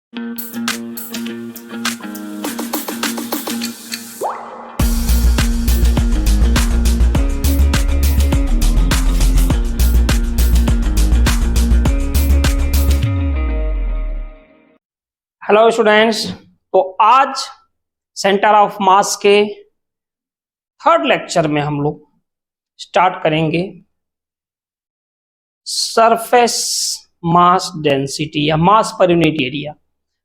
Hello students, तो आज centre of मास के थर्ड लेक्चर में हम लोग स्टार्ट करेंगे सरफेस मास डेंसिटी या मास पर यूनिट एरिया।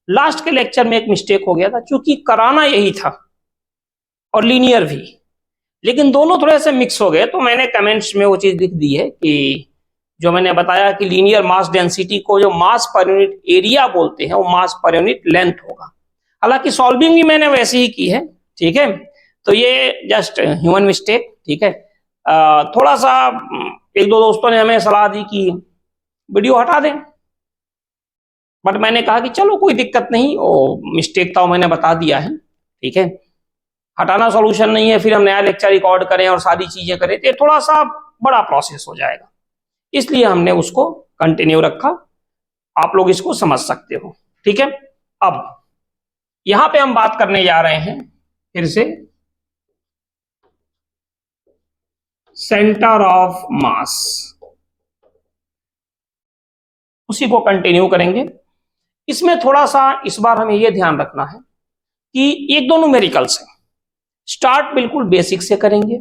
लास्ट के लेक्चर में एक मिस्टेक हो गया था, क्योंकि कराना यही था और लीनियर भी, लेकिन दोनों थोड़े से मिक्स हो गए। तो मैंने कमेंट्स में वो चीज लिख दी है कि जो मैंने बताया कि लीनियर मास डेंसिटी को जो मास पर यूनिट एरिया बोलते हैं वो मास पर यूनिट लेंथ होगा। हालांकि सॉल्विंग भी मैंने वैसे ही की है, ठीक है। तो ये जस्ट ह्यूमन मिस्टेक, ठीक है। थोड़ा सा एक दो दोस्तों ने हमें सलाह दी कि वीडियो हटा दें, बट मैंने कहा कि चलो कोई दिक्कत नहीं, वो मिस्टेक था, मैंने बता दिया है, ठीक है। हटाना सॉल्यूशन नहीं है, फिर हम नया लेक्चर रिकॉर्ड करें और सारी चीजें करें तो थोड़ा सा बड़ा प्रोसेस हो जाएगा, इसलिए हमने उसको कंटिन्यू रखा। आप लोग इसको समझ सकते हो, ठीक है। अब यहां पे हम बात करने जा रहे हैं फिर से सेंटर ऑफ मास, उसी को कंटिन्यू करेंगे। इसमें थोड़ा सा इस बार हमें यह ध्यान रखना है कि एक दो न्यूमेरिकल्स हैं, स्टार्ट बिल्कुल बेसिक से करेंगे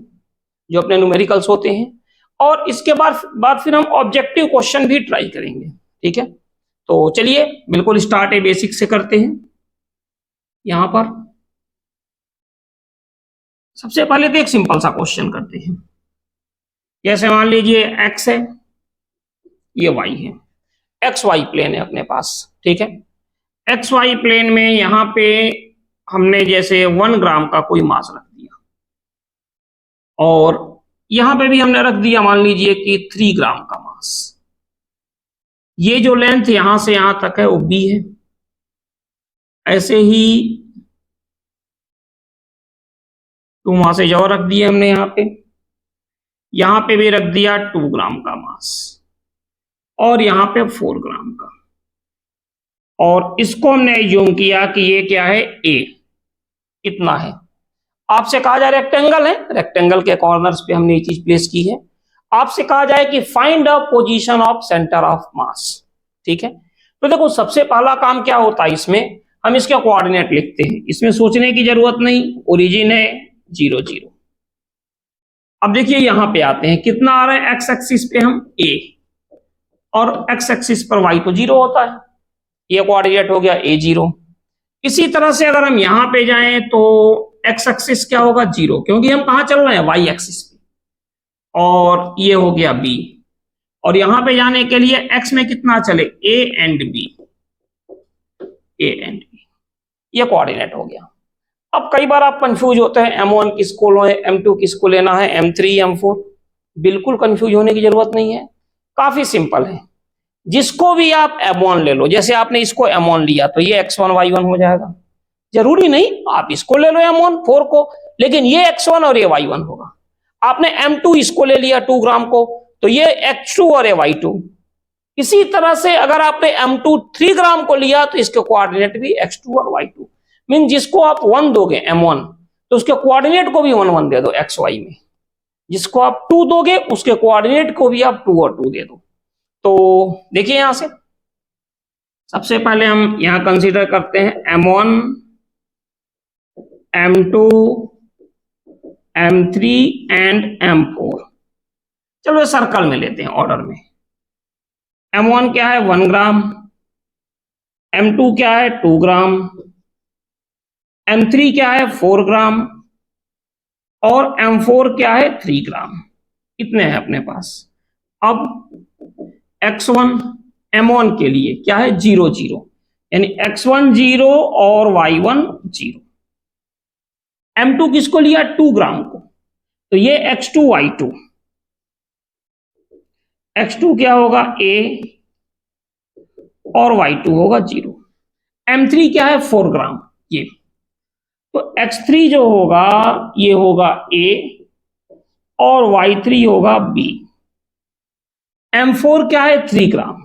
जो अपने न्यूमेरिकल्स होते हैं, और इसके बाद फिर हम ऑब्जेक्टिव क्वेश्चन भी ट्राई करेंगे, ठीक है। तो चलिए बिल्कुल स्टार्ट है बेसिक से करते हैं। यहां पर सबसे पहले तो एक सिंपल सा क्वेश्चन करते हैं। जैसे मान लीजिए एक्स है, ये वाई है, एक्स वाई प्लेन है अपने पास, ठीक है। एक्स वाई प्लेन में यहां पे हमने जैसे 1 ग्राम का कोई मास रख दिया, और यहां पे भी हमने रख दिया मान लीजिए कि 3 ग्राम का मास। ये जो लेंथ यहां से यहां तक है वो बी है। ऐसे ही तो वहां से जो रख दिया हमने यहां पे भी रख दिया 2 ग्राम का मास, और यहां पे 4 ग्राम का, और इसको हमने एज्यूम किया कि ये क्या है, ए इतना है। आपसे कहा जाए रेक्टेंगल है, रेक्टेंगल के कॉर्नर्स पे हमने ये चीज प्लेस की है। आपसे कहा जाए कि find the position of centre of मास, ठीक है। तो देखो सबसे पहला काम क्या होता है, इसमें हम इसके कोऑर्डिनेट लिखते हैं, इसमें सोचने की जरूरत नहीं। ओरिजिन है 0 0। अब देखिए यहां पे आते हैं, कितना आ रहा है एक्स एक्सिस पे हम ए, और एक्स एक्सिस पर वाई तो 0 होता है, ये कोऑर्डिनेट हो गया ए 0। इसी तरह से अगर हम यहां पे जाएं तो एक्स एक्सिस क्या होगा 0, क्योंकि हम कहां चल रहे हैं, वाई एक्सिस पे, और ये हो गया बी। और यहां पे जाने के लिए एक्स में कितना चले, A and B, A and B, ये कोऑर्डिनेट हो गया। अब कई बार आप कंफ्यूज होते हैं M1 किसको लो है, M2 किसको लेना है, M3 M4। बिल्कुल कंफ्यूज होने की जरूरत नहीं है, काफी सिंपल है। जिसको भी आप M1 ले लो, जैसे आपने इसको M1 लिया तो ये X1 Y1 हो जाएगा। जरूरी नहीं आप इसको ले लो M1 4 को, लेकिन ये X1 और ये Y1 होगा। आपने M2 इसको ले लिया 2 ग्राम को, तो ये X2 और ये Y2। इसी तरह से अगर आपने M2 3 ग्राम को लिया तो इसके कोऑर्डिनेट भी X2 और Y2। मीन जिसको आप 1 दोगे M1, तो उसके कोऑर्डिनेट को भी 1 1 दे दो XY में। जिसको आप 2 दोगे उसके कोऑर्डिनेट को भी आप 2 और 2 दे दो। तो देखिए यहां से सबसे पहले हम यहां कंसीडर करते हैं M1 M2 M3 and M4। चलो सर्कल में लेते हैं ऑर्डर में। M1 क्या है 1 ग्राम, M2 क्या है 2 ग्राम, M3 क्या है 4 ग्राम, और M4 क्या है 3 ग्राम। कितने हैं अपने पास। अब X1 M1 के लिए क्या है 0 0, यानी X1 0 और Y1 0। M2 किसको लिया 2 ग्राम को, तो ये X2 Y2। X2 क्या होगा A, और Y2 होगा 0। M3 क्या है 4 ग्राम, ये तो X3 जो होगा ये होगा A, और Y3 होगा B। M4 क्या है 3 ग्राम,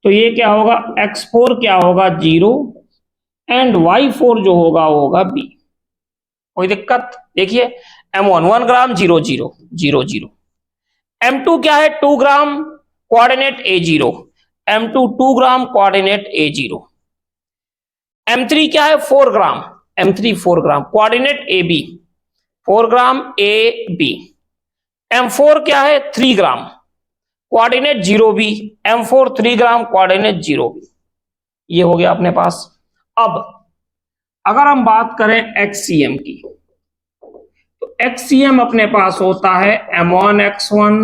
तो ये क्या होगा, x4 क्या होगा 0 एंड y4 जो होगा वो होगा b। कोई दिक्कत? देखिए m1 1 ग्राम 0 0 0 0, m2 क्या है 2 ग्राम कोऑर्डिनेट a0, m2 2 ग्राम कोऑर्डिनेट a0, m3 क्या है 4 ग्राम, m3 4 ग्राम कोऑर्डिनेट ab 4 ग्राम ab, m4 क्या है 3 ग्राम कोऑर्डिनेट 0b, m4 3 ग्राम कोऑर्डिनेट 0b। ये हो गया अपने पास। अब अगर हम बात करें XCM की, तो XCM अपने पास होता है m1 x1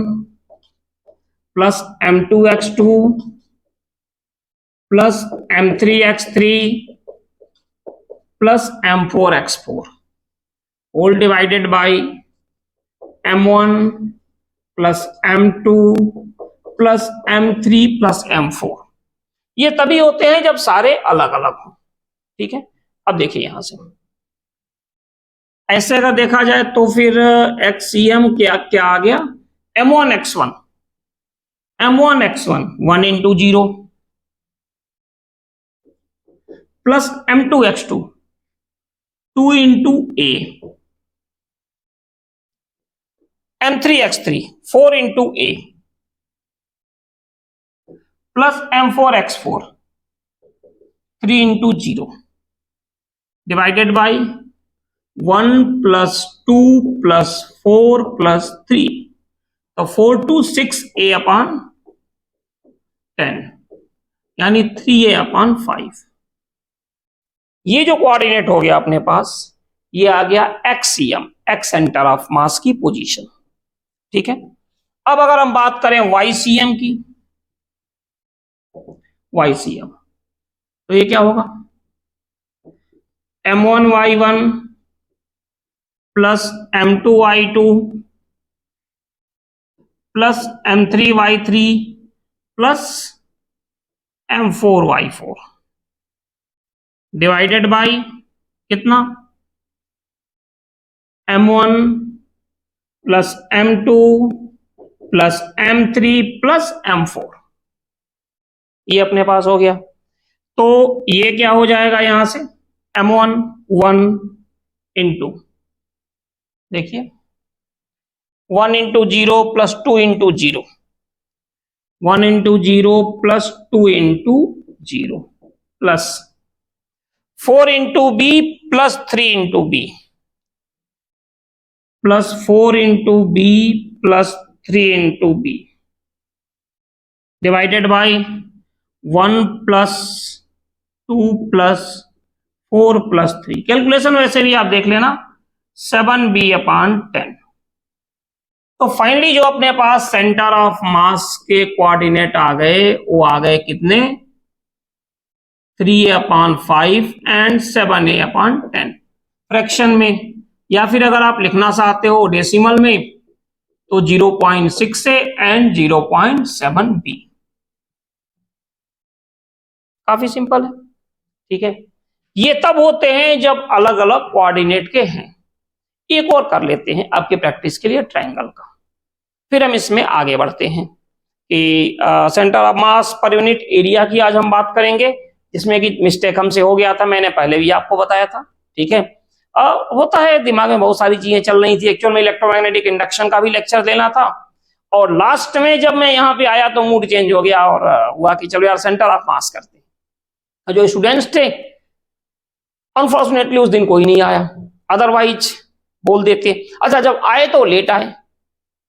plus m2 x2 plus m3 x3 plus m4 x4 whole divided by m1 plus m2 plus m3 plus m4। ये तभी होते हैं जब सारे अलग अलग हों। ठीक है, अब देखिए यहां से ऐसे अगर देखा जाए तो फिर XCM क्या क्या आ गया, m1 x1 1 into 0 plus m2 x2 2 into a, m3 x3 4 into a plus m4 x4 3 into 0 divided by 1 plus 2 plus 4 plus 3, तो 4 टू 6 a अपान 10 यानी 3a अपान 5। ये जो कोऑर्डिनेट हो गया अपने पास, ये आ गया XCM, एक्स सेंटर ऑफ मास की पोजीशन। ठीक है, अब अगर हम बात करें YCM की, YCM तो ये क्या होगा, m1 y1 plus m2 y2 plus m3 y3 plus m4 y4 divided by कितना, m1 plus m2 plus m3 plus m4। ये अपने पास हो गया। तो ये क्या हो जाएगा यहां से, m1 1 इंटू, देखिए 1 into 0 plus 2 into 0, 1 into 0 plus 2 into 0 plus 4 into B plus 3 into B plus 4 into B plus 3 into B divided by 1 plus 2 plus 4 plus 3। Calculation वैसे भी आप देख लेना, 7b अपान 10। तो फाइनली जो अपने पास सेंटर ऑफ मास के कोऑर्डिनेट आ गए, वो आ गए कितने, 3a upon 5 and 7a upon 10 fraction में, या फिर अगर आप लिखना चाहते हो डेसिमल में तो 0.6a एंड 0.7b। काफी सिंपल है। ठीक है, ये तब होते हैं जब अलग अलग कोऑर्डिनेट के हैं। एक और कर लेते हैं आपके प्रैक्टिस के लिए ट्रायंगल का, फिर हम इसमें आगे बढ़ते हैं कि centre of mass per unit area की आज हम बात करेंगे, जिसमें कि मिस्टेक हमसे हो गया था, मैंने पहले भी आपको बताया था। ठीक है, होता है, दिमाग में बहुत सारी चीजें चल रही थी। एक्चुअल में इलेक्ट्रोमैग्नेटिक इंडक्शन का भी लेक्चर देना था, और लास्ट में जब मैं यहाँ पे आया तो मूड चेंज हो गया और हुआ कि चलो यार सेंटर ऑफ मास करते हैं। जो स्टूडेंट्स थे अनफॉर्चुनेटली उस दिन कोई नहीं आया, अदरवाइज बोल देते। अच्छा, जब आए तो लेट आए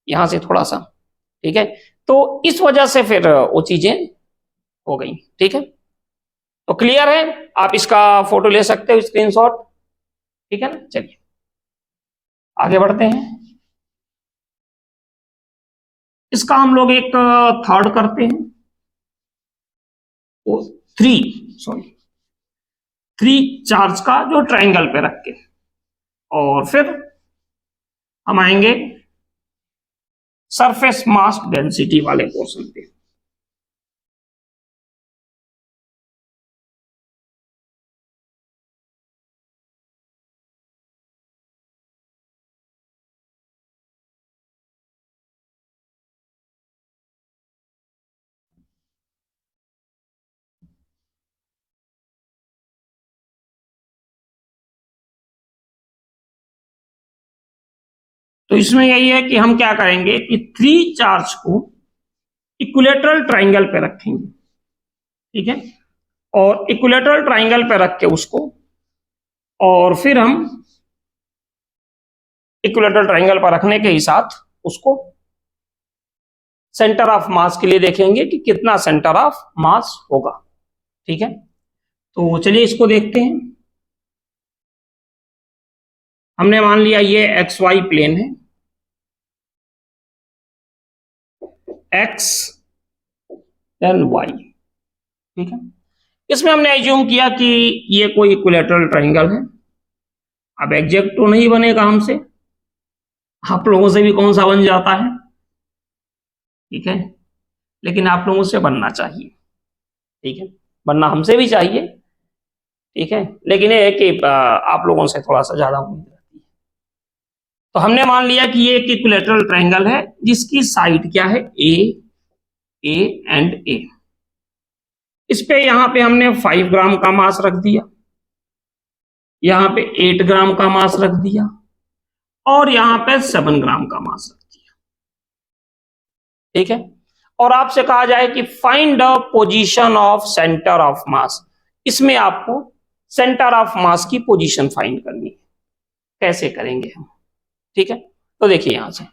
यहां से थोड़ा सा। ठीक है, तो इस वजह से फिर वो चीजें हो गई। ठीक है, तो क्लियर है, आप इसका फोटो ले सकते हो, स्क्रीनशॉट। ठीक है ना, चलिए आगे बढ़ते हैं। इसका हम लोग एक थर्ड करते हैं, वो 3 चार्ज का जो ट्रायंगल पे रख के, और फिर हम आएंगे सरफेस मास डेंसिटी वाले पोर्शन पे। तो इसमें यही है कि हम क्या करेंगे कि 3 चार्ज को इक्विलेटरल ट्राइंगल पे रखेंगे, ठीक है, और इक्विलेटरल ट्राइंगल पे रख के उसको, और फिर हम इक्विलेटरल ट्राइंगल पर रखने के ही साथ उसको सेंटर ऑफ मास के लिए देखेंगे कि कितना सेंटर ऑफ मास होगा, ठीक है। तो चलिए इसको देखते हैं। हमने मान लिया ये एक्स वाई प्लेन है, एक्स देन वाई, ठीक है। इसमें हमने एज्यूम किया कि ये कोई इक्विलेटरल ट्राइंगल है। अब एग्जैक्ट तो नहीं बनेगा हमसे, आप लोगों से भी कौन सा बन जाता है, ठीक है, लेकिन आप लोगों से बनना चाहिए, ठीक है, बनना हमसे भी चाहिए, ठीक है, लेकिन ये है कि आप लोगों से थोड़ा सा ज्यादा उम्मीद रहती है। तो हमने मान लिया कि ये एक इक्विलेटरल ट्राइंगल है जिसकी साइड क्या है, ए एंड ए। इस पे यहां पे हमने 5 ग्राम का मास रख दिया, यहां पे 8 ग्राम का मास रख दिया, और यहां पे 7 ग्राम का मास रख दिया, ठीक है। और आपसे कहा जाए कि find the position of centre of मास, इसमें आपको सेंटर ऑफ मास की पोजीशन फाइंड करनी है। कैसे करेंगे हम, ठीक है। तो देखिए यहां से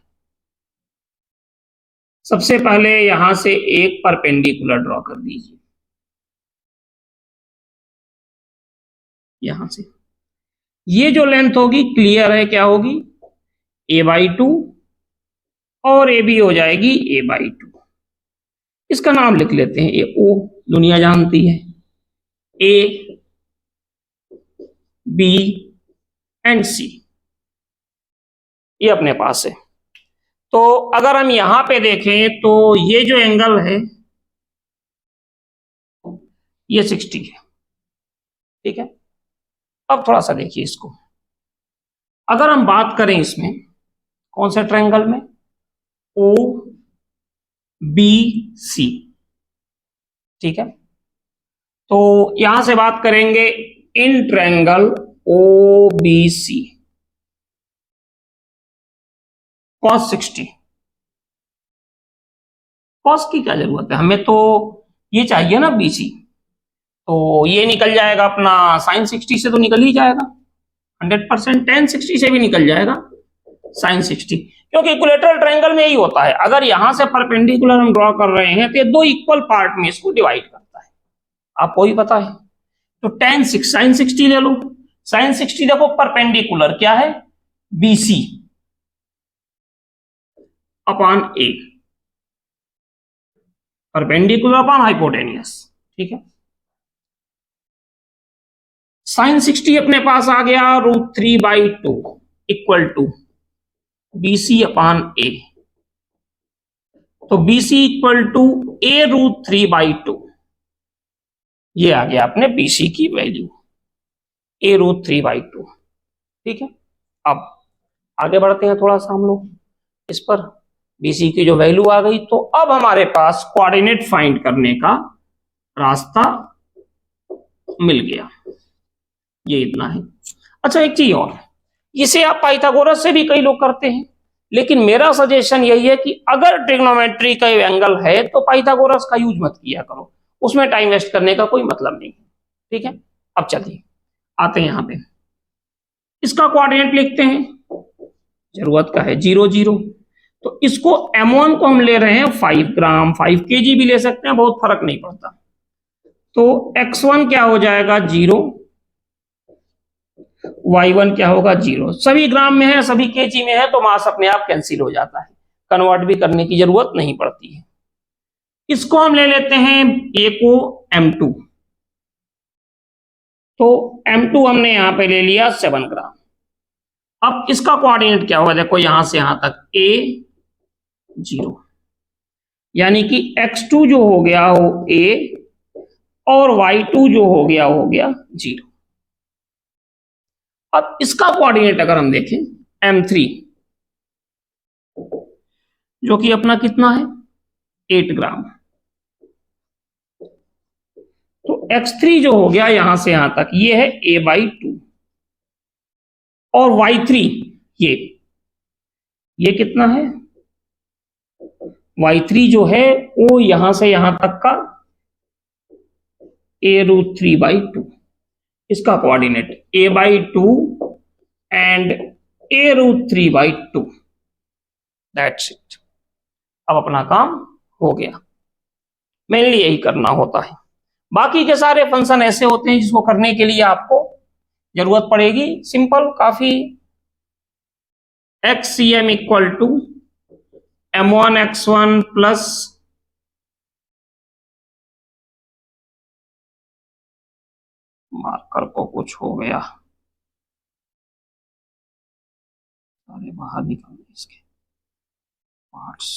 सबसे पहले यहां से एक परपेंडिकुलर ड्रॉ कर दीजिए, यहां से ये जो लेंथ होगी क्लियर है क्या होगी, a/2, और ए भी हो जाएगी a/2। इसका नाम लिख लेते हैं, ये ओ दुनिया जानती है, ए बी एंड सी, ये अपने पास है। तो अगर हम यहां पे देखें तो ये जो एंगल है ये 60 है, ठीक है। अब थोड़ा सा देखिए इसको, अगर हम बात करें इसमें कौन से ट्रायंगल में, ओ बी सी, ठीक है। तो यहां से बात करेंगे in triangle O B C cos 60। Cos की क्या जरूरत है, हमें तो ये चाहिए ना बीसी, तो ये निकल जाएगा अपना साइन 60 से, तो निकल ही जाएगा 100%, टेन 60 से भी निकल जाएगा साइन 60, क्योंकि इक्विलेटरल ट्रायंगल में यही होता है, अगर यहां से परपेंडिकुलर हम ड्रॉ कर रहे हैं तो ये दो इक्वल पार्ट में इसको डिवाइड करता है, आपको ही पता है। तो टेन साइन 60 ले लो, साइन 60 देखो परपेंडिकुलर क्या है, बीसी अपॉन ए, परपेंडिकुलर अपॉन हाइपोटेनियस, ठीक है। साइन 60 अपने पास आ गया √3/2 इक्वल टू बीसी अपॉन ए, तो बीसी इक्वल टू a√3/2, ये आ गया अपने बीसी की वैल्यू a√3/2, ठीक है। अब आगे बढ़ते हैं थोड़ा सा हम लोग इस पर, बीसी की जो वैल्यू आ गई, तो अब हमारे पास कोऑर्डिनेट फाइंड करने का रास्ता मिल गया, ये इतना है। अच्छा एक चीज और, इसे आप पाइथागोरस से भी कई लोग करते हैं, लेकिन मेरा सजेशन यही है कि अगर ट्रिग्नोमेट्री का एंगल है तो पाइथागोरस का यूज मत किया करो, उसमें टाइम वेस्ट करने का कोई मतलब नहीं, ठीक है। अब चलिए आते हैं यहां पे, इसका कोऑर्डिनेट लिखते हैं, जरूरत का है 0 0, तो इसको m1 को हम ले रहे हैं 5 ग्राम, 5 kg भी ले सकते हैं, बहुत फर्क नहीं पड़ता। तो x1 क्या हो जाएगा 0, y1 क्या होगा 0, सभी ग्राम में है सभी केजी में है, तो मास अपने आप कैंसिल हो जाता है, कन्वर्ट भी करने की जरूरत नहीं पड़ती है। इसको हम ले लेते हैं a को m2, तो m2 हमने यहां पे ले लिया 7 ग्राम। अब इसका कोऑर्डिनेट क्या होगा, देखो यहां से यहां तक a 0, यानी कि x2 जो हो गया वो a, और y2 जो हो गया 0। अब इसका कोऑर्डिनेट अगर हम देखें m3, जो कि अपना कितना है 8 ग्राम, तो x3 जो हो गया यहां से यहां तक ये है a/2, और y3 ये ये कितना है, y3 जो है वो यहां से यहां तक का a√3/2, इसका coordinate a/2 and a√3/2, that's it. अब अपना काम हो गया। मेनली यही करना होता है। बाकी के सारे फंक्शन ऐसे होते हैं जिसको करने के लिए आपको जरूरत पड़ेगी सिंपल काफी, xcm equal to m1x1 plus marker को कुछ हो गया, सारे बाहर निकाल इसके पार्ट्स।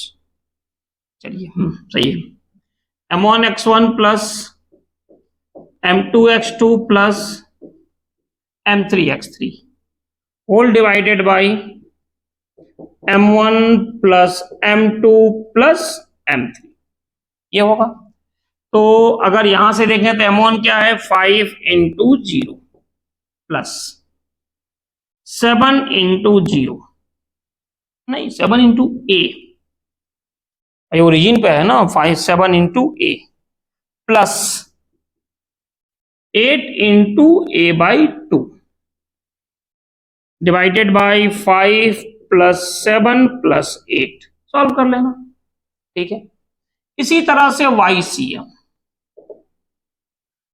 चलिए सही है, m1x1 plus m2x2 plus m3x3 whole divided by m1 plus m2 plus m3, ये होगा। तो अगर यहां से देखें तो m1 क्या है, 5 इंटू 0 प्लस 7 इंटू 0, नहीं 7 इंटू ए, ओरिजिन पे है ना, 7 into A plus 8 into a/2 divided by 5 plus 7 plus 8, solve कर लेना, ठीक है। इसी तरह से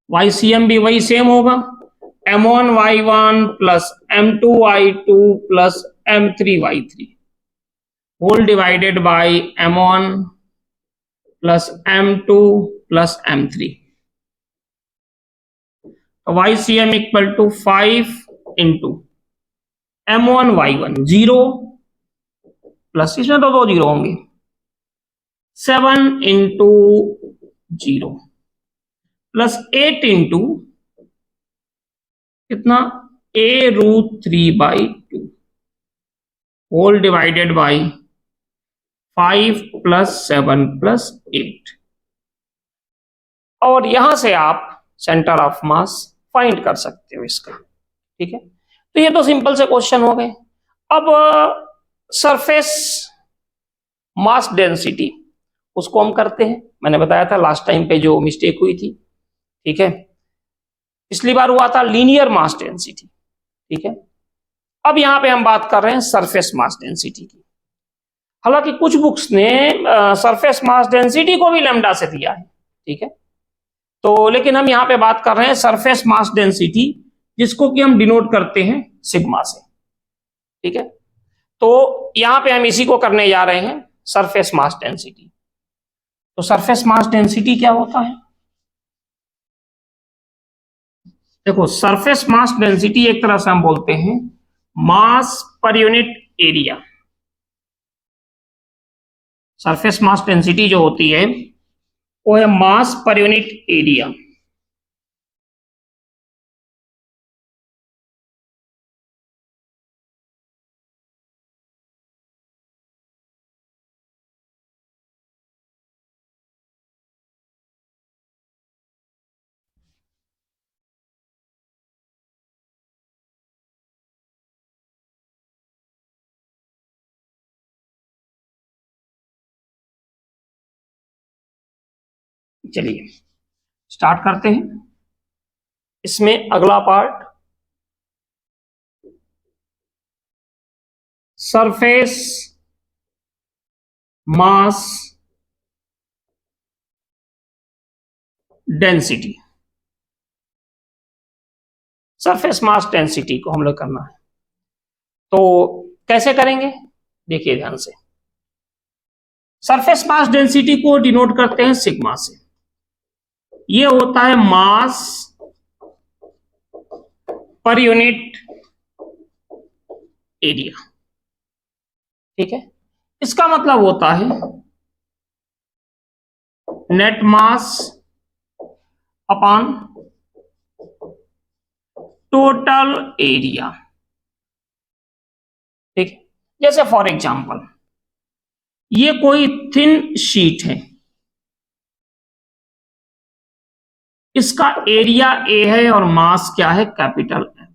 YCM भी वही सेम होगा, m1y1 plus m2y2 plus m3y3 whole divided by m1 plus m2 plus m3। तो YCM equal to 5 into m1y1 0 plus, इसमें तो 2 जीरो होंगे, 7 इंटू 0 प्लस 8 इंटू कितना, a√3/2 whole divided by 5 plus 7 plus 8। और यहां से आप सेंटर ऑफ मास फाइंड कर सकते हो इसका, ठीक है। तो ये तो सिंपल से क्वेश्चन हो गए। अब सरफेस मास डेंसिटी, उसको हम करते हैं। मैंने बताया था लास्ट टाइम पे जो मिस्टेक हुई थी, ठीक है, पिछली बार हुआ था लीनियर मास डेंसिटी, ठीक है। अब यहां पे हम बात कर रहे हैं सरफेस मास डेंसिटी की। हालांकि कुछ बुक्स ने सरफेस मास डेंसिटी को भी लैम्डा से दिया है, ठीक है। तो लेकिन हम यहां पे बात कर रहे हैं सरफेस मास डेंसिटी, जिसको कि हम डिनोट करते हैं सिग्मा से, ठीक है। तो यहां पे हम इसी को करने जा रहे हैं, सरफेस मास डेंसिटी। तो सरफेस मास डेंसिटी क्या होता है, देखो सरफेस मास डेंसिटी एक तरह से हम बोलते हैं mass per unit area. Surface mass density जो होती है वो है मास पर यूनिट एरिया। चलिए स्टार्ट करते हैं। इसमें अगला part surface mass density. Surface mass density को हम लोग करना है, तो कैसे करेंगे, देखिए ध्यान से। सरफेस मास डेंसिटी को डिनोट करते हैं सिग्मा से। ये होता है मास पर यूनिट एरिया, ठीक है। इसका मतलब होता है नेट मास अपॉन टोटल एरिया, ठीक है। जैसे फॉर एग्जांपल ये कोई थिन शीट है, इसका एरिया ए है और मास क्या है, कैपिटल एम।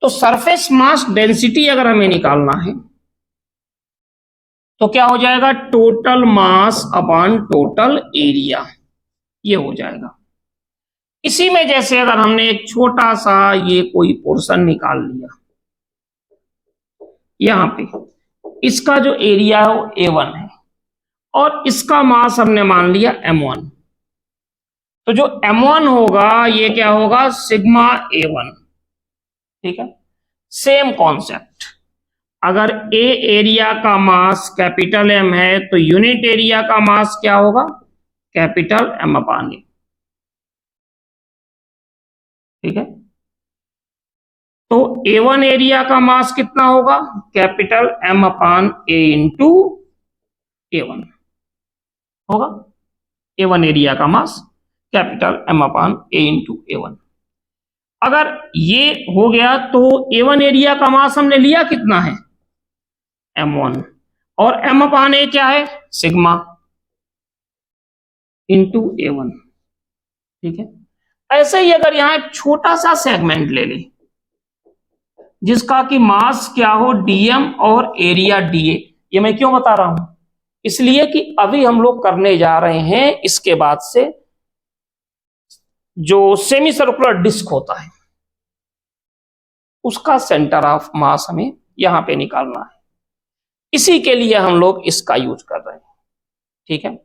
तो सरफेस मास डेंसिटी अगर हमें निकालना है तो क्या हो जाएगा, total mass upon total area, ये हो जाएगा। इसी में जैसे अगर हमने एक छोटा सा ये कोई पोर्शन निकाल लिया, यहां पे इसका जो एरिया है वो A1 है और इसका मास हमने मान लिया M1, तो जो M1 होगा ये क्या होगा, सिग्मा A1। ठीक है, सेम कॉन्सेप्ट, अगर ए एरिया का मास कैपिटल M है तो यूनिट एरिया का मास क्या होगा, कैपिटल M अपान ए। ठीक है, तो A1 एरिया का मास कितना होगा, कैपिटल M अपान ए इंटू A1 होगा। A1 एरिया का मास कैपिटल M अपान ए इंटू A1। अगर ये हो गया तो A1 एरिया का मास हमने लिया कितना है, M1, और M अपान ए क्या है, सिग्मा इंटू A1। ठीक है, ऐसे ही अगर यहां एक छोटा सा सेगमेंट ले लें जिसका कि मास क्या हो DM और एरिया DA, ये मैं क्यों बता रहा हूं, इसलिए कि अभी हम लोग करने जा रहे हैं इसके बाद से जो सेमी सर्कुलर डिस्क होता है उसका सेंटर ऑफ मास हमें यहां पे निकालना है, इसी के लिए हम लोग इसका यूज कर रहे हैं। ठीक है,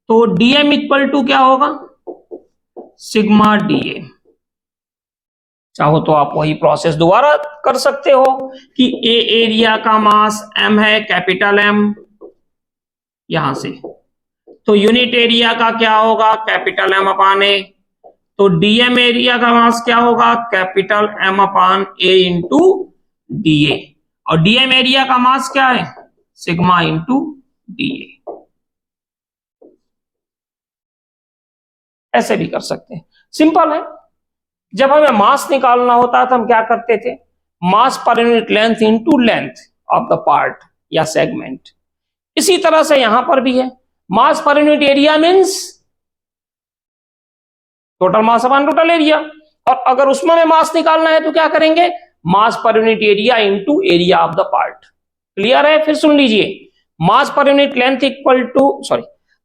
तो DM इक्वल टू क्या होगा, सिग्मा DA। चाहो तो आप वही प्रोसेस दोबारा कर सकते हो कि ए एरिया का मास M है, कैपिटल M, यहां से तो यूनिट एरिया का क्या होगा, कैपिटल M अपान ए, तो DM एरिया का मास क्या होगा, कैपिटल M अपान ए इंटू DA, और DM एरिया का मास क्या है, सिग्मा इंटू DA। ऐसे भी कर सकते हैं, सिंपल है। जब हमें मास निकालना होता है तो हम क्या करते थे, mass per unit length into length of the part या सेगमेंट। इसी तरह से यहां पर भी है, mass per unit area means total mass upon total area, और अगर उसमें हमें मास निकालना है तो क्या करेंगे, mass per unit area into area of the part. Clear है, फिर सुन लीजिए, mass per unit length equal to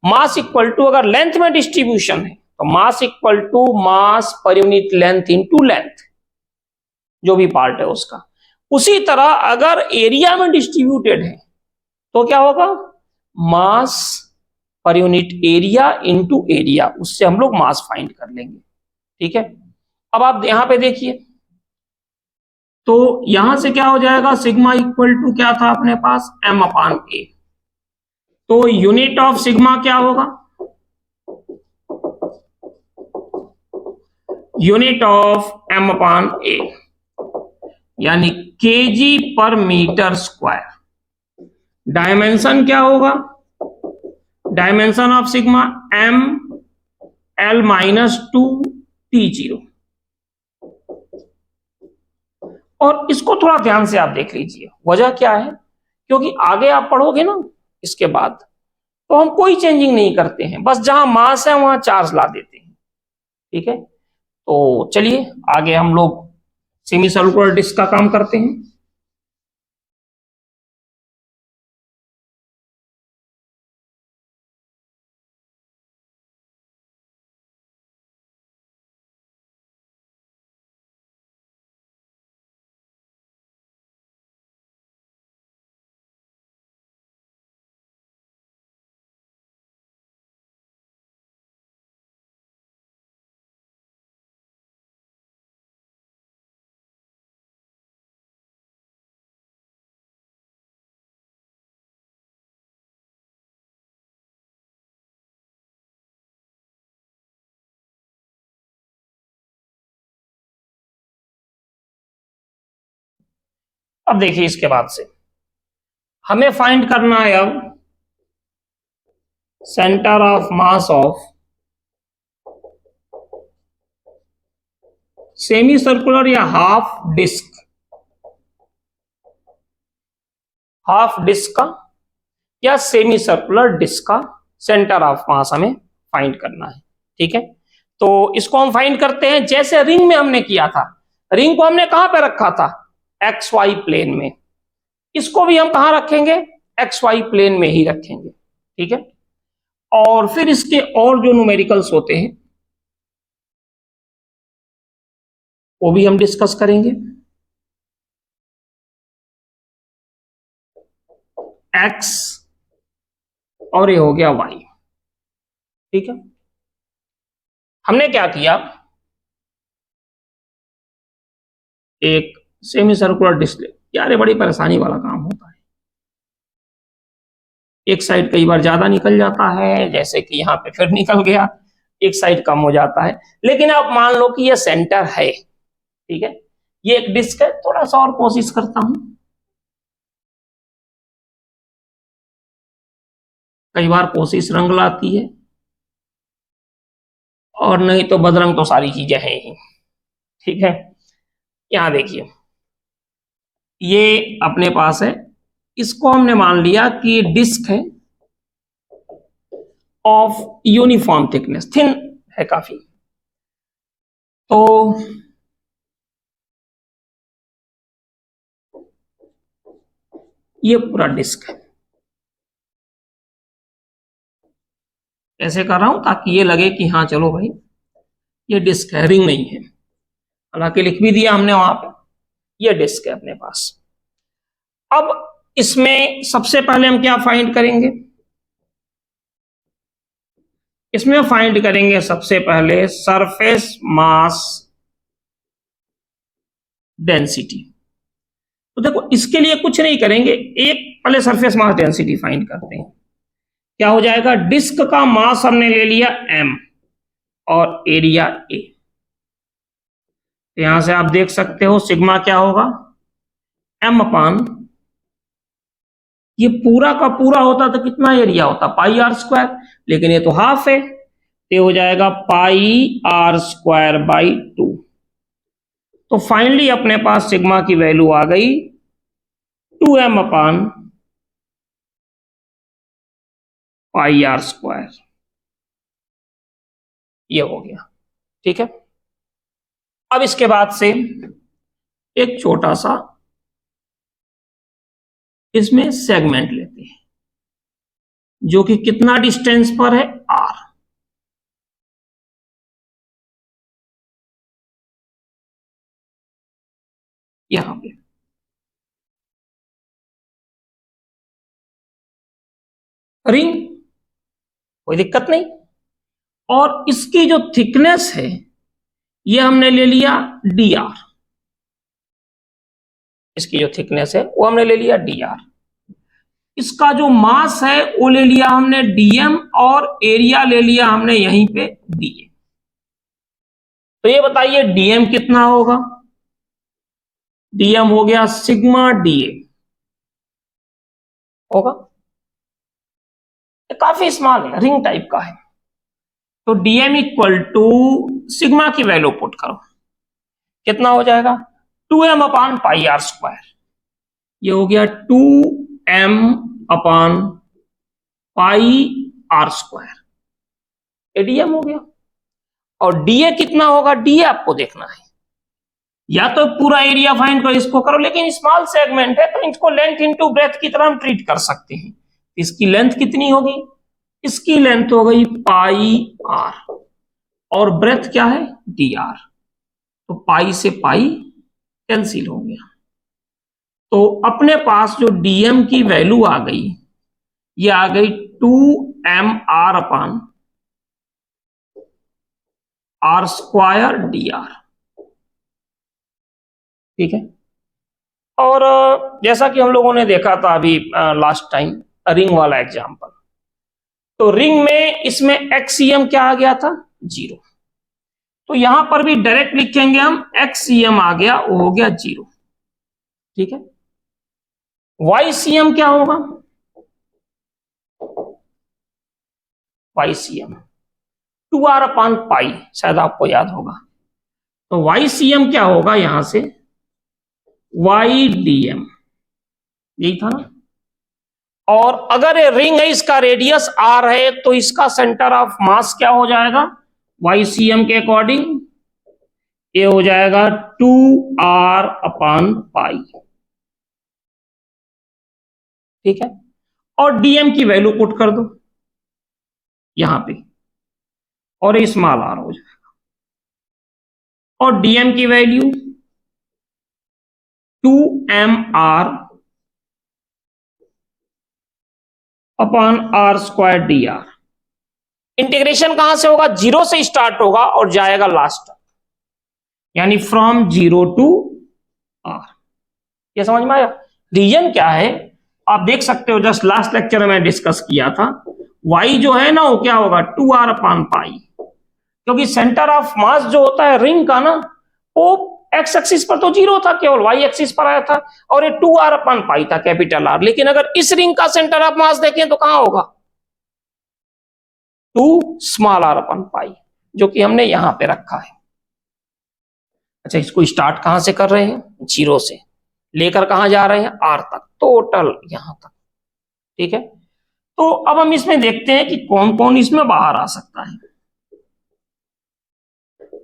mass equal to, अगर लेंथ में डिस्ट्रीब्यूशन है तो मास equal to mass per unit length into length, जो भी पार्ट है उसका। उसी तरह अगर एरिया में डिस्ट्रीब्यूटेड है तो क्या होगा, मास per unit area into area, उससे हम लोग मास फाइंड कर लेंगे। ठीक है, अब आप यहां पे देखिए, तो यहां से क्या हो जाएगा, सिग्मा इक्वल टू क्या था अपने पास, M अपान ए, तो यूनिट ऑफ सिग्मा क्या होगा, यूनिट ऑफ M अपान ए, यानी केजी पर मीटर स्क्वायर। डायमेंशन क्या होगा, dimension of sigma M L minus 2 T0। और इसको थोड़ा ध्यान से आप देख लीजिए, वजह क्या है, क्योंकि आगे आप पढ़ोगे ना इसके बाद, तो हम कोई चेंजिंग नहीं करते हैं, बस जहां मास है वहां चार्ज ला देते हैं। ठीक है, तो चलिए आगे हम लोग सेमी सर्कुलर डिस्क का काम करते हैं। अब देखिए, इसके बाद से हमें फाइंड करना है अब centre of mass of semi circular या हाफ डिस्क का या सेमी सर्कुलर डिस्क का सेंटर ऑफ मास हमें फाइंड करना है। ठीक है, तो इसको हम फाइंड करते हैं जैसे रिंग में हमने किया था। रिंग को हमने कहां पे रखा था, XY प्लेन में, इसको भी हम कहां रखेंगे, एक्स वाई प्लेन में ही रखेंगे, ठीक है। और फिर इसके और जो न्यूमेरिकल्स होते हैं वो भी हम डिस्कस करेंगे। एक्स और ये हो गया वाई, ठीक है। हमने क्या किया, एक सेमी सर्कुलर डिस्प्ले, यार ये बड़ी परेशानी वाला काम होता है। एक साइड कई बार ज्यादा निकल जाता है, जैसे कि यहां पे फिर निकल गया, एक साइड कम हो जाता है। लेकिन आप मान लो कि ये सेंटर है, ठीक है, ये एक डिस्क है। थोड़ा सा और कोशिश करता हूं, कई बार कोशिश रंग लाती है, और नहीं तो बदरंग तो सारी चीजें हैं ही, ठीक है। यहां देखिए, ये अपने पास है, इसको हमने मान लिया कि डिस्क है ऑफ यूनिफॉर्म थिकनेस, थिन है काफी। तो ये पूरा डिस्क है, ऐसे कर रहा हूं ताकि ये लगे कि हाँ चलो भाई ये डिस्क है, रिंग नहीं है। हालांकि लिख भी दिया हमने वहां पे, ये डिस्क है अपने पास। अब इसमें सबसे पहले हम क्या फाइंड करेंगे, इसमें फाइंड करेंगे सबसे पहले सरफेस मास डेंसिटी। तो देखो इसके लिए कुछ नहीं करेंगे, एक पहले सरफेस मास डेंसिटी फाइंड करते हैं। क्या हो जाएगा, डिस्क का मास हमने ले लिया m और एरिया a। यहां से आप देख सकते हो सिग्मा क्या होगा, m अपान, ये पूरा का पूरा होता तो कितना एरिया होता, पाई आर स्क्वायर, लेकिन ये तो हाफ है, तो हो जाएगा पाई आर स्क्वायर बाई 2। तो फाइनली अपने पास सिग्मा की वैल्यू आ गई 2m upon pi r square, ये हो गया, ठीक है। अब इसके बाद से एक छोटा सा इसमें सेगमेंट लेते हैं, जो कि कितना डिस्टेंस पर है, r। यहां पे रिंग, कोई दिक्कत नहीं। और इसकी जो थिकनेस है ये हमने ले लिया dr, इसकी जो थिकनेस है वो हमने ले लिया dr। इसका जो मास है वो ले लिया हमने dm, और एरिया ले लिया हमने यहीं पे da। तो ये बताइए dm कितना होगा, dm हो गया सिग्मा da होगा, काफी स्मॉल है, रिंग टाइप का है। तो dm इक्वल टू सिग्मा की वैल्यू पुट करो, कितना हो जाएगा 2m upon pi r square, ये हो गया 2m upon pi r square, ADM हो गया। और डीए कितना होगा, डीए आपको देखना है, या तो पूरा एरिया फाइंड करो, इसको करो, लेकिन स्मॉल सेगमेंट है तो इसको लेंथ इनटू ब्रेथ की तरह हम ट्रीट कर सकते हैं। इसकी लेंथ कितनी होगी, इसकी लेंथ हो गई पाई आर, और ब्रेथ क्या है डी आर, तो पाई से पाई कैंसिल हो गया। तो अपने पास जो डीएम की वैल्यू आ गई, ये आ गई 2mr upon r square d r, ठीक है। और जैसा कि हम लोगों ने देखा था अभी लास्ट टाइम रिंग वाला एग्जांपल, तो रिंग में इसमें एक्सीएम क्या आ गया था, 0। तो यहां पर भी डायरेक्ट लिखेंगे हम, एक्सीएम आ गया, वो हो गया 0, ठीक है। वाईसीएम क्या होगा, वाईसीएम 2r अपान पाई, शायद आपको याद होगा। तो वाईसीएम क्या होगा, यहां से वाई डीएम, यही था ना। और अगर ये रिंग है, इसका रेडियस r है, तो इसका सेंटर ऑफ मास क्या हो जाएगा, वाईसीएम के अकॉर्डिंग ये हो जाएगा 2r अपान पाई, ठीक है। और डीएम की वैल्यू पुट कर दो यहां पे, और ये स्मॉल आर हो जाएगा, और डीएम की value 2mr upon r square d r. Integration कहां से होगा, जीरो से स्टार्ट होगा और जाएगा लास्ट तक, यानी फ्रॉम जीरो टू आर। ये समझ में आया? रीजन क्या है आप देख सकते हो, जस्ट लास्ट लेक्चर में डिस्कस किया था। y जो है ना वो क्या होगा, 2r अपॉन पाई, क्योंकि सेंटर ऑफ मास जो होता है रिंग का ना, वो एक्स एक्सिस पर तो जीरो था, केवल वाई एक्सिस पर आया था, और ये 2r अपॉन पाई था, कैपिटल आर। लेकिन अगर इस रिंग का सेंटर ऑफ मास देखें तो कहां होगा, 2 स्मॉल आर अपॉन पाई, जो कि हमने यहां पे रखा है। अच्छा, इसको स्टार्ट कहां से कर रहे हैं, जीरो से लेकर कहां जा रहे हैं, आर तक, टोटल यहां तक। ठीक है, तो अब हम इसमें देखते हैं कि कौन कौन इसमें बाहर आ सकता है।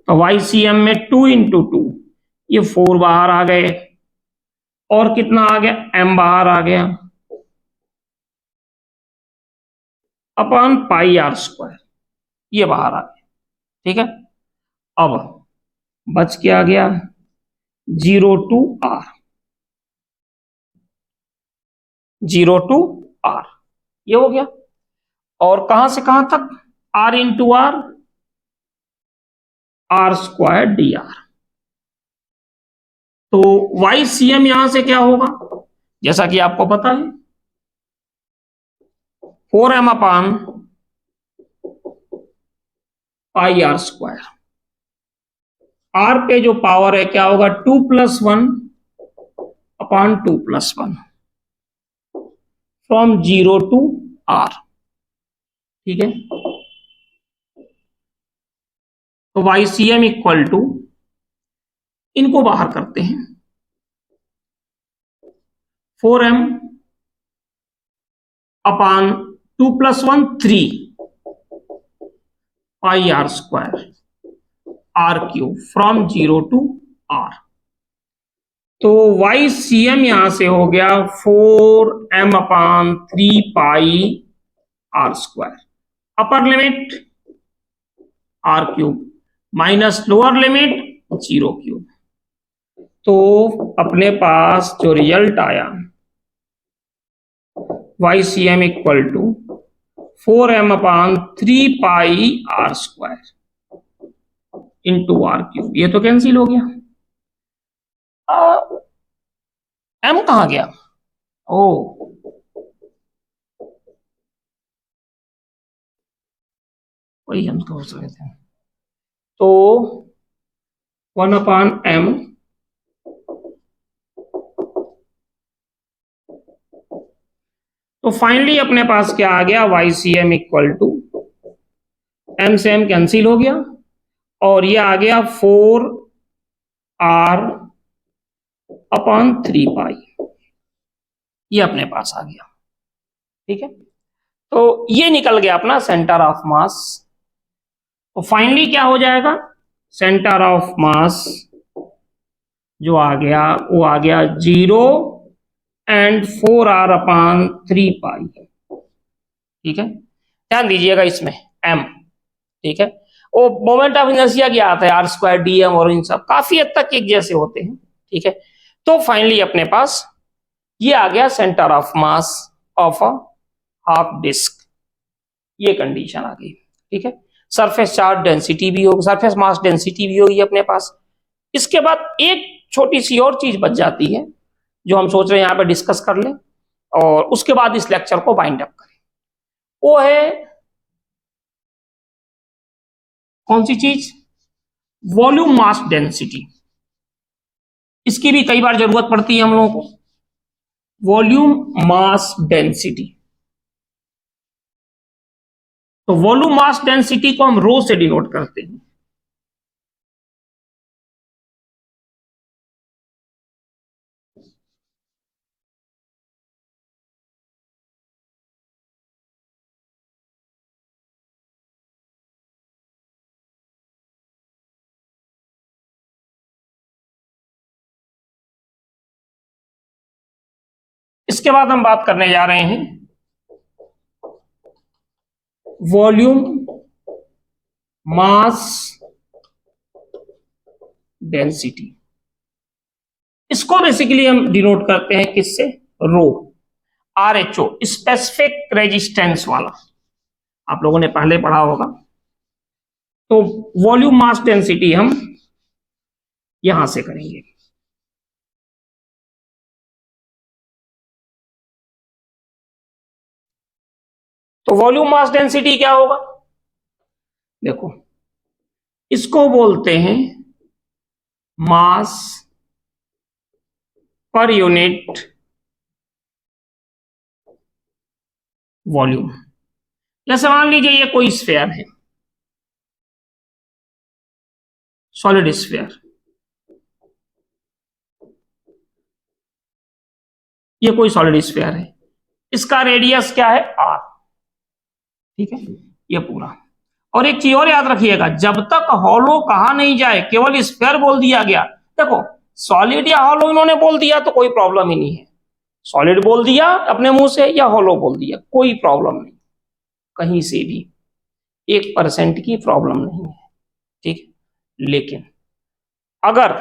तो YCM में 2 × 2, ये 4 बाहर आ गए, और कितना आ गया, m बाहर आ गया अपॉन पाई आर स्क्वायर, ये बाहर आ गया। ठीक है, अब बच के आ गया 0 to r, 0 to r, ये हो गया। और कहां से कहां तक, r × r, r square d r. तो YCM यहां से क्या होगा, जैसा कि आपको पता है, 4m upon pi r square. R पे जो पावर है क्या होगा, 2+1 अपॉन 2+1 फ्रॉम 0 to r। ठीक है, तो YCM इक्वल टू, इनको बाहर करते हैं, 4m upon 2+1 3 pi r square r cube from 0 to r। तो YCM यहां से हो गया 4m upon 3 pi r square, upper limit r cube minus lower limit 0 cube. तो अपने पास जो रिजल्ट आया, YCM equal to 4m upon 3 pi r square into r cube, ये तो कैंसिल हो गया। m कहां गया, ओ वही हम सोच रहे थे। तो 1/m, तो फाइनली अपने पास क्या आ गया, YCM इक्वल टू, m से m कैंसिल हो गया, और ये आ गया 4r अपॉन 3 पाई, ये अपने पास आ गया। ठीक है, तो ये निकल गया अपना सेंटर ऑफ मास। तो फाइनली क्या हो जाएगा, सेंटर ऑफ मास जो आ गया वो आ गया 0 एंड 4r अपॉन 3 पाई। ठीक है, ध्यान दीजिएगा इसमें m। ठीक है, वो मोमेंट ऑफ इनर्शिया क्या आता है, आर स्क्वायर डी एम, और इन सब काफी हद तक एक जैसे होते हैं। ठीक है, तो फाइनली अपने पास ये आ गया centre of mass of a half disc, ये कंडीशन आ गई। ठीक है, सरफेस चार्ज डेंसिटी भी होगी, सरफेस मास डेंसिटी भी होगी अपने पास। इसके बाद एक छोटी सी और चीज बच जाती है जो हम सोच रहे हैं यहां पे डिस्कस कर लें, और उसके बाद इस लेक्चर को बाइंड अप करें। वो है कौन सी चीज, वॉल्यूम मास डेंसिटी। इसकी भी कई बार जरूरत पड़ती है हम लोगों को, वॉल्यूम मास डेंसिटी। तो वॉल्यूम मास डेंसिटी को हम रो से डिनोट करते हैं। इसके बाद हम बात करने जा रहे हैं वॉल्यूम मास डेंसिटी। इसको बेसिकली हम डिनोट करते हैं किससे? रो, RHO, स्पेसिफिक रेजिस्टेंस वाला, आप लोगों ने पहले पढ़ा होगा। तो वॉल्यूम मास डेंसिटी हम यहां से करेंगे। तो वॉल्यूम मास डेंसिटी क्या होगा? देखो, इसको बोलते हैं मास पर यूनिट वॉल्यूम। जैसे मान लीजिए ये कोई स्फीयर है, सॉलिड स्फीयर, ये कोई सॉलिड स्फीयर है, इसका रेडियस क्या है? R, ठीक है, ये पूरा। और एक चीज और याद रखिएगा, जब तक हॉलो कहा नहीं जाए, केवल स्फीयर बोल दिया गया, देखो सॉलिड या हॉलो इन्होंने बोल दिया तो कोई प्रॉब्लम ही नहीं है, सॉलिड बोल दिया अपने मुंह से या हॉलो बोल दिया, कोई प्रॉब्लम नहीं, कहीं से भी 1% की प्रॉब्लम नहीं है, ठीक। लेकिन अगर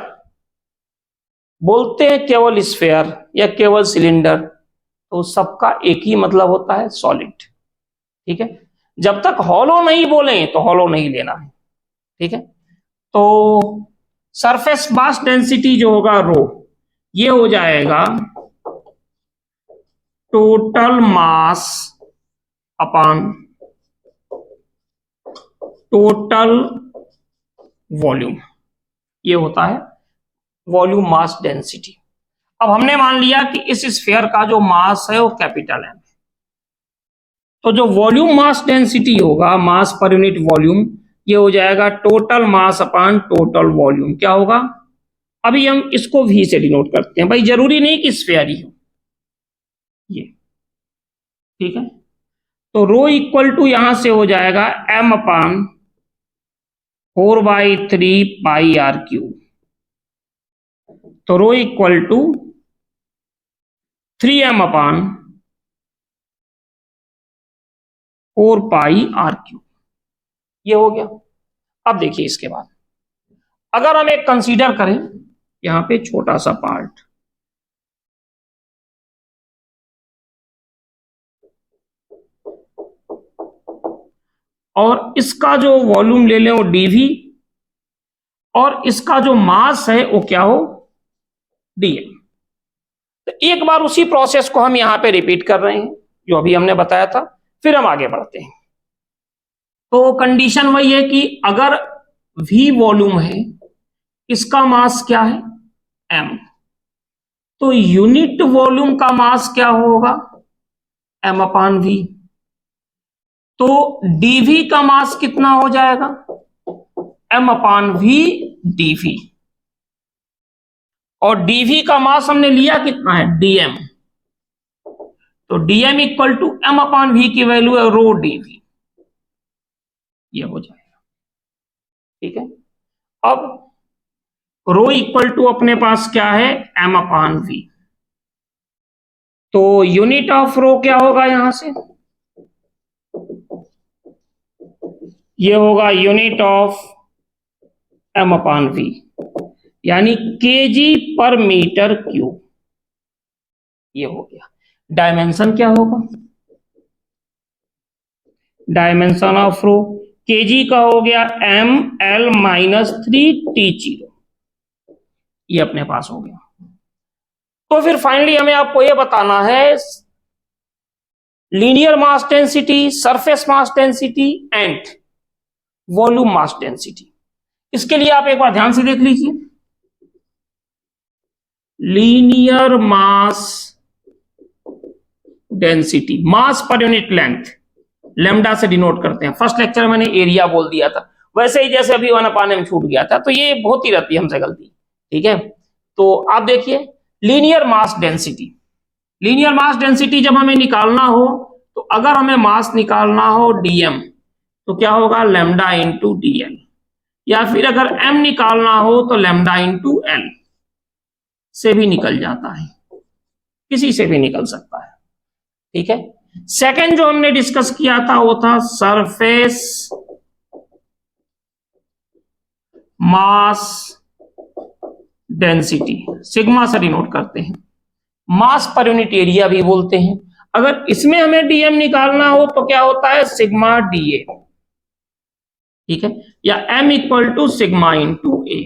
बोलते हैं केवल स्फीयर या केवल सिलेंडर, तो सबका एक ही मतलब होता है, सॉलिड, ठीक है। जब तक हॉलो नहीं बोले तो हॉलो नहीं लेना है, ठीक है। तो सरफेस मास डेंसिटी जो होगा रो, ये हो जाएगा total mass upon total volume, ये होता है वॉल्यूम मास डेंसिटी। अब हमने मान लिया कि इस स्फीयर का जो मास है वो कैपिटल M, तो जो वॉल्यूम मास डेंसिटी होगा, मास पर यूनिट वॉल्यूम, ये हो जाएगा total mass upon total volume. क्या होगा? अभी हम इसको V से डिनोट करते हैं, भाई जरूरी नहीं कि स्फीयर ही हो, ये ठीक है। तो रो इक्वल टू यहां से हो जाएगा M upon 4/3 pi R cube. तो rho equal to 3M upon 4 pi R cube, ये हो गया। अब देखिए इसके बाद अगर हम एक कंसीडर करें यहां पे छोटा सा पार्ट, और इसका जो वॉल्यूम ले लें वो dV, और इसका जो मास है वो क्या हो? dm। तो एक बार उसी प्रोसेस को हम यहां पे रिपीट कर रहे हैं जो अभी हमने बताया था, फिर हम आगे बढ़ते हैं। तो कंडीशन वही है कि अगर V वॉल्यूम है, इसका मास क्या है? m, तो यूनिट वॉल्यूम का मास क्या होगा? m upon V। तो dV का मास कितना हो जाएगा? m upon V dV। और dV का मास हमने लिया कितना है? dm। तो dm equal to m upon V की वैल्यू है रो dV, ये हो जाएगा, ठीक है। अब रो इक्वल टू अपने पास क्या है? m upon V। तो यूनिट ऑफ रो क्या होगा? यहां से ये होगा unit of m upon V, यानी kg पर मीटर क्यूब, ये हो गया। डायमेंशन क्या होगा? डायमेंशन ऑफ रो kg का हो गया ml-3t0, ये अपने पास हो गया। तो फिर फाइनली हमें आपको यह बताना है linear mass density, surface mass density and volume mass density. इसके लिए आप एक बार ध्यान से देख लीजिए, लीनियर मास डेंसिटी, मास पर यूनिट लेंथ लेमडा से डिनोट करते हैं। फर्स्ट लेक्चर में मैंने एरिया बोल दिया था, वैसे ही जैसे अभी 1/m छूट गया था, तो ये होती रहती है हमसे गलती, ठीक है। तो आप देखिए linear mass density, linear mass density जब हमें निकालना हो, तो अगर हमें मास निकालना हो dm, तो क्या होगा? लेमडा इंटू dl, या फिर अगर m निकालना हो तो लेमडा इंटू l से भी निकल जाता है, किसी से भी निकल सकता है, ठीक है। सेकंड जो हमने डिस्कस किया था वो था सरफेस मास डेंसिटी, सिग्मा से डिनोट करते हैं, मास पर यूनिट एरिया भी बोलते हैं। अगर इसमें हमें डीएम निकालना हो तो क्या होता है, सिग्मा डीए, ठीक है, या M equal to sigma into A.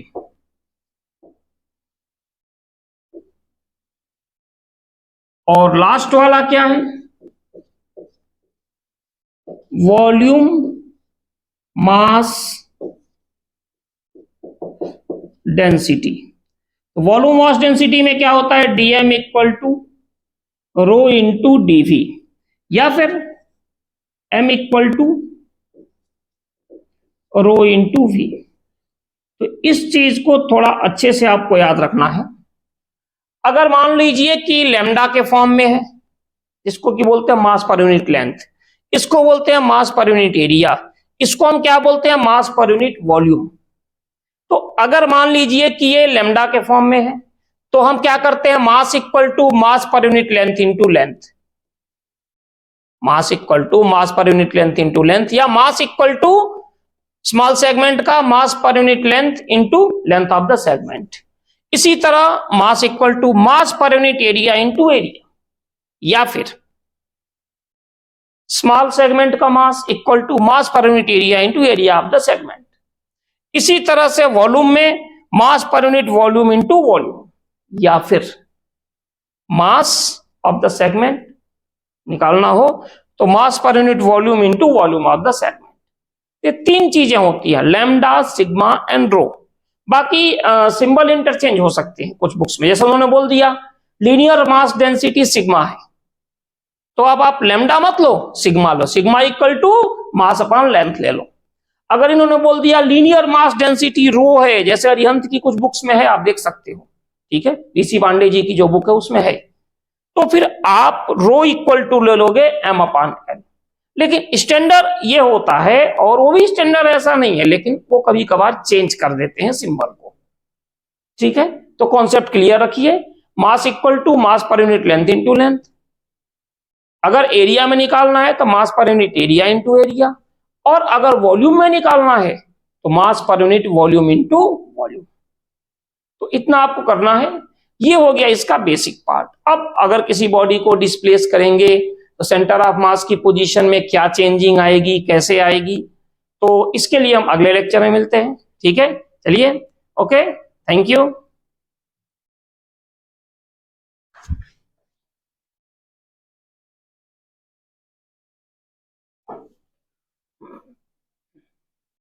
और लास्ट वाला क्या है, volume mass density. Volume mass density में क्या होता है, dM equal to rho into dV, या फिर M equal to rho into V. तो इस चीज को थोड़ा अच्छे से आपको याद रखना है। अगर मान लीजिए कि लैम्डा के फॉर्म में है, जिसको कि बोलते हैं मास पर यूनिट लेंथ, इसको बोलते हैं मास पर यूनिट एरिया, इसको हम क्या बोलते हैं, मास पर यूनिट वॉल्यूम। तो अगर मान लीजिए कि ये लैम्डा के फॉर्म में है तो हम क्या करते हैं, मास equal to mass per unit length into length, mass equal to mass per unit length into length, या mass equal to small segment का mass per unit length into length of the segment. इसी तरह मास equal to mass per unit area into area, या फिर small segment का मास equal to mass per unit area into area of the segment. इसी तरह से volume में मास per unit volume into volume, या फिर मास ऑफ द सेगमेंट निकालना हो तो mass per unit volume into volume of the segment. ये तीन चीजें होती है, लैम्डा, सिग्मा एंड रो। बाकी सिंबल इंटरचेंज हो सकते हैं कुछ बुक्स में, जैसे उन्होंने बोल दिया लीनियर मास डेंसिटी सिग्मा है, तो अब आप लैम्डा मत लो, सिग्मा लो, sigma equal to mass upon length ले लो। अगर इन्होंने बोल दिया लीनियर मास डेंसिटी रो है, जैसे अरिहंत की कुछ बुक्स में है, आप देख सकते हो, ठीक है, ऋषि पांडे जी की जो बुक है उसमें है, तो फिर आप रो इक्वल टू ले लोगे एम अपॉन एल। लेकिन स्टैंडर्ड ये होता है, और वो भी स्टैंडर्ड ऐसा नहीं है, लेकिन वो कभी कभार चेंज कर देते हैं सिंबल को, ठीक है। तो कॉन्सेप्ट क्लियर रखिए, मास equal to mass per unit length into length. अगर एरिया में निकालना है तो mass per unit area into area, और अगर वॉल्यूम में निकालना है तो mass per unit volume into volume. तो इतना आपको करना है। ये हो गया इसका बेसिक पार्ट। अब अगर किसी बॉडी को डिस्प्लेस करेंगे तो सेंटर ऑफ मास की पोजीशन में क्या चेंजिंग आएगी, कैसे आएगी, तो इसके लिए हम अगले लेक्चर में मिलते हैं, ठीक है। चलिए, ओके, थैंक यू।